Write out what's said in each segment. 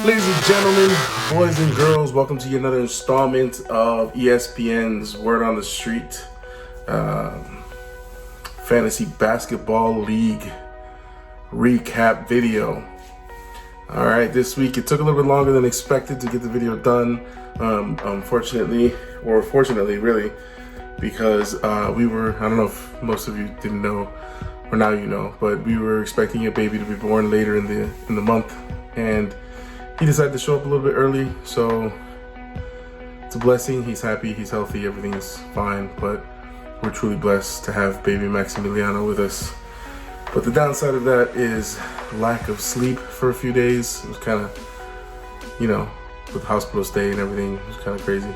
Ladies and gentlemen, boys and girls, welcome to another installment of ESPN's Word on the Street Fantasy Basketball League recap video. All right, this week it took a little bit longer than expected to get the video done. Unfortunately, or fortunately, really, because we were, I don't know if most of you didn't know, or now you know, but we were expecting a baby to be born later in the month, and he decided to show up a little bit early, so it's a blessing. He's happy, he's healthy, everything's fine, but we're truly blessed to have baby Maximiliano with us. But the downside of that is lack of sleep for a few days. It was kind of, with hospital stay and everything, it was kind of crazy.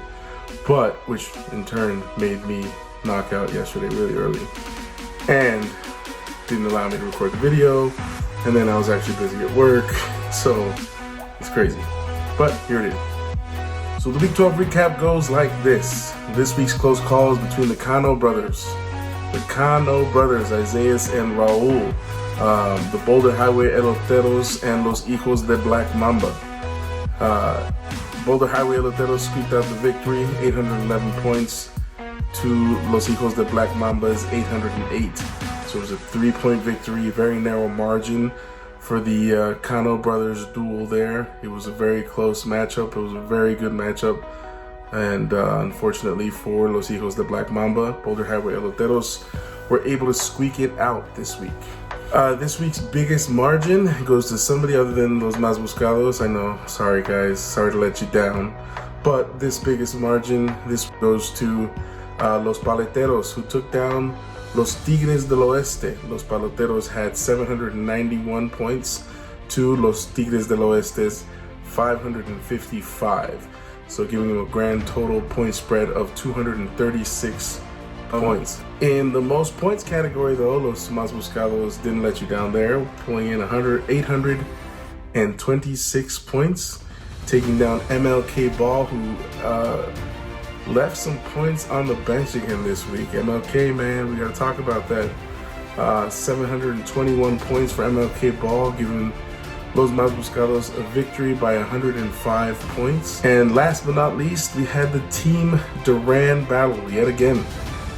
But, which in turn made me knock out yesterday really early. And didn't allow me to record the video. And then I was actually busy at work, so it's crazy, but here it is. So the Week 12 recap goes like this. This week's close calls between the Cano brothers. The Cano brothers, Isaias and Raul. The Boulder Highway Eloteros and Los Hijos de Black Mamba. Boulder Highway Eloteros squeaked out the victory, 811 points to Los Hijos de Black Mamba's 808. So it was a 3-point victory, very narrow margin for the Cano brothers duel there. It was a very close matchup. It was a very good matchup. And unfortunately for Los Hijos de Black Mamba, Boulder Highway Eloteros were able to squeak it out this week. This week's biggest margin goes to somebody other than Los Más Buscados. I know, sorry guys, sorry to let you down. But this biggest margin, this goes to Los Paleteros, who took down Los Tigres del Oeste. Los Paleteros had 791 points to Los Tigres del Oeste's 555. So giving them a grand total point spread of 236 points. In the most points category though, Los Más Buscados didn't let you down there, pulling in 826 points, taking down MLK Ball, who left some points on the bench again this week. MLK, man, we gotta talk about that. 721 points for MLK Ball, giving Los Más Buscados a victory by 105 points. And last but not least, we had the Team Duran battle yet again.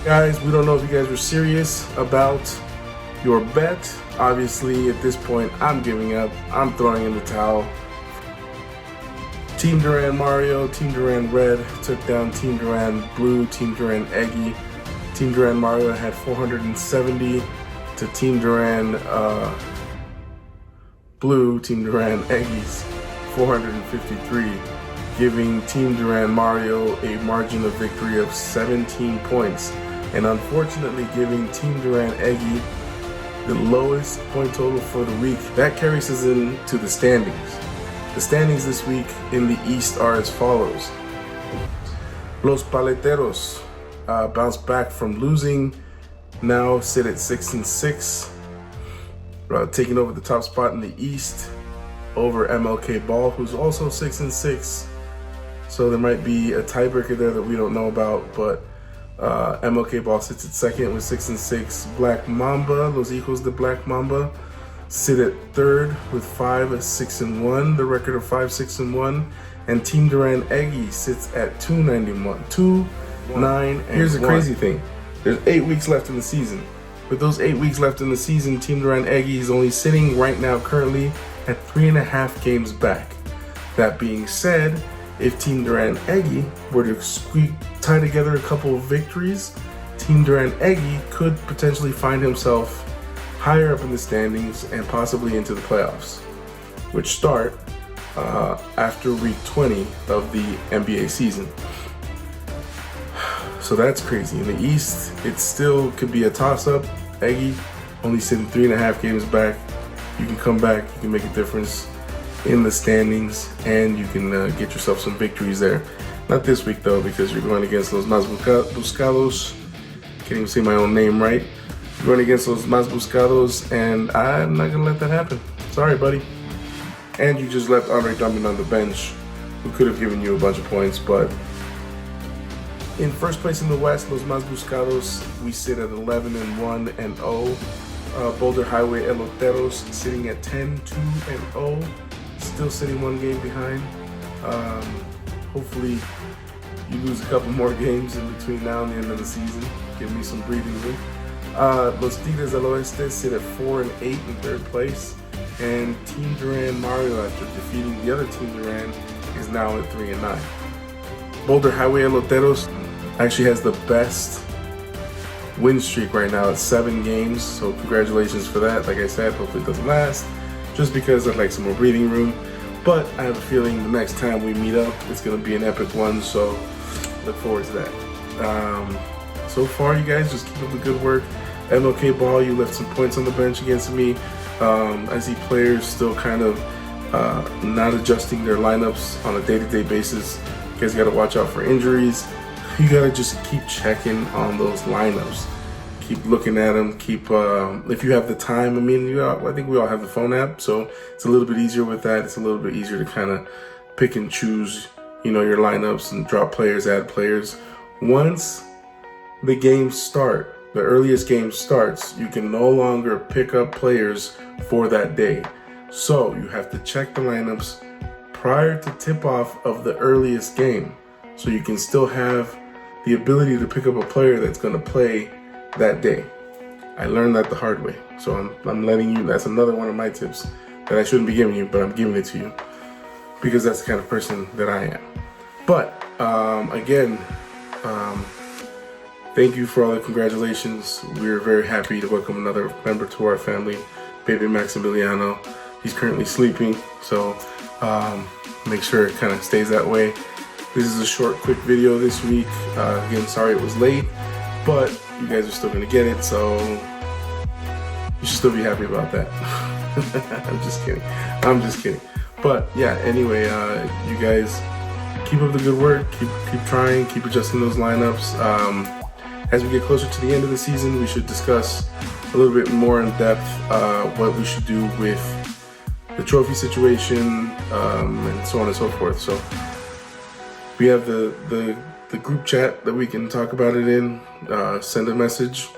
Guys, we don't know if you guys were serious about your bet. Obviously, at this point, I'm giving up. I'm throwing in the towel. Team Duran Mario, Team Duran Red took down Team Duran Blue, Team Duran Eggy. Team Duran Mario had 470 to Team Duran Blue, Team Duran Eggy's 453, giving Team Duran Mario a margin of victory of 17 points, and unfortunately giving Team Duran Eggy the lowest point total for the week. That carries us into the standings. The standings this week in the East are as follows. Los Paleteros bounced back from losing, now sit at 6-6, taking over the top spot in the East over MLK Ball, who's also 6-6. So there might be a tiebreaker there that we don't know about, but MLK Ball sits at second with 6-6. Black Mamba, Los Hijos de Black Mamba, sit at third with 5-6-1, the record of 5-6-1, and Team Duran Eggy sits at 2-9. Here's the crazy thing: there's 8 weeks left in the season. With those 8 weeks left in the season, Team Duran Eggy is only sitting right now currently at 3.5 games back. That being said, if Team Duran Eggy were to tie together a couple of victories, Team Duran Eggy could potentially find himself higher up in the standings and possibly into the playoffs, which start after week 20 of the NBA season. So that's crazy. In the East, it still could be a toss-up. Eggy only sitting 3.5 games back. You can come back, you can make a difference in the standings, and you can get yourself some victories there. Not this week though, because you're going against Los Más Buscados. Can't even say my own name right. Going against Los Más Buscados, and I'm not gonna let that happen. Sorry, buddy. And you just left Andre Drummond on the bench, who could have given you a bunch of points. But in first place in the West, Los Más Buscados, we sit at 11-1-0. Boulder Highway Eloteros sitting at 10-2-0. still sitting 1 game behind. Hopefully you lose a couple more games in between now and the end of the season. Give me some breathing room. Los Tigres del Oeste sit at 4-8 in 3rd place. And Team Duran Mario, after defeating the other Team Duran, is now at 3-9. Boulder Highway Eloteros actually has the best win streak right now at 7 games, so congratulations for that. Like I said, hopefully it doesn't last, just because I'd like some more breathing room. But I have a feeling the next time we meet up, it's going to be an epic one, so look forward to that. So far, you guys just keep up the good work. MLK Ball, you left some points on the bench against me. I see players still kind of not adjusting their lineups on a day-to-day basis. You guys got to watch out for injuries. You got to just keep checking on those lineups. Keep looking at them. Keep, if you have the time, I mean, I think we all have the phone app, so it's a little bit easier with that. It's a little bit easier to kind of pick and choose, your lineups and drop players, add players. Once the games start, the earliest game starts, you can no longer pick up players for that day. So you have to check the lineups prior to tip-off of the earliest game, so you can still have the ability to pick up a player that's going to play that day. I learned that the hard way, so I'm letting you. That's another one of my tips that I shouldn't be giving you, but I'm giving it to you because that's the kind of person that I am. But again, thank you for all the congratulations. We're very happy to welcome another member to our family, baby Maximiliano. He's currently sleeping, so make sure it kind of stays that way. This is a short, quick video this week. Again, sorry it was late, but you guys are still gonna get it, so you should still be happy about that. I'm just kidding. But yeah, anyway, you guys keep up the good work. Keep trying. Keep adjusting those lineups. As we get closer to the end of the season, we should discuss a little bit more in depth what we should do with the trophy situation and so on and so forth. So we have the group chat that we can talk about it in. Send a message.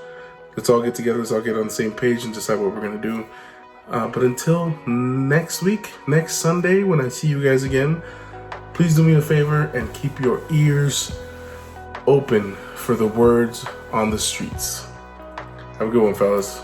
Let's all get together. Let's all get on the same page and decide what we're gonna do. But until next week, next Sunday, when I see you guys again, please do me a favor and keep your ears open for the words on the streets. Have a good one, fellas.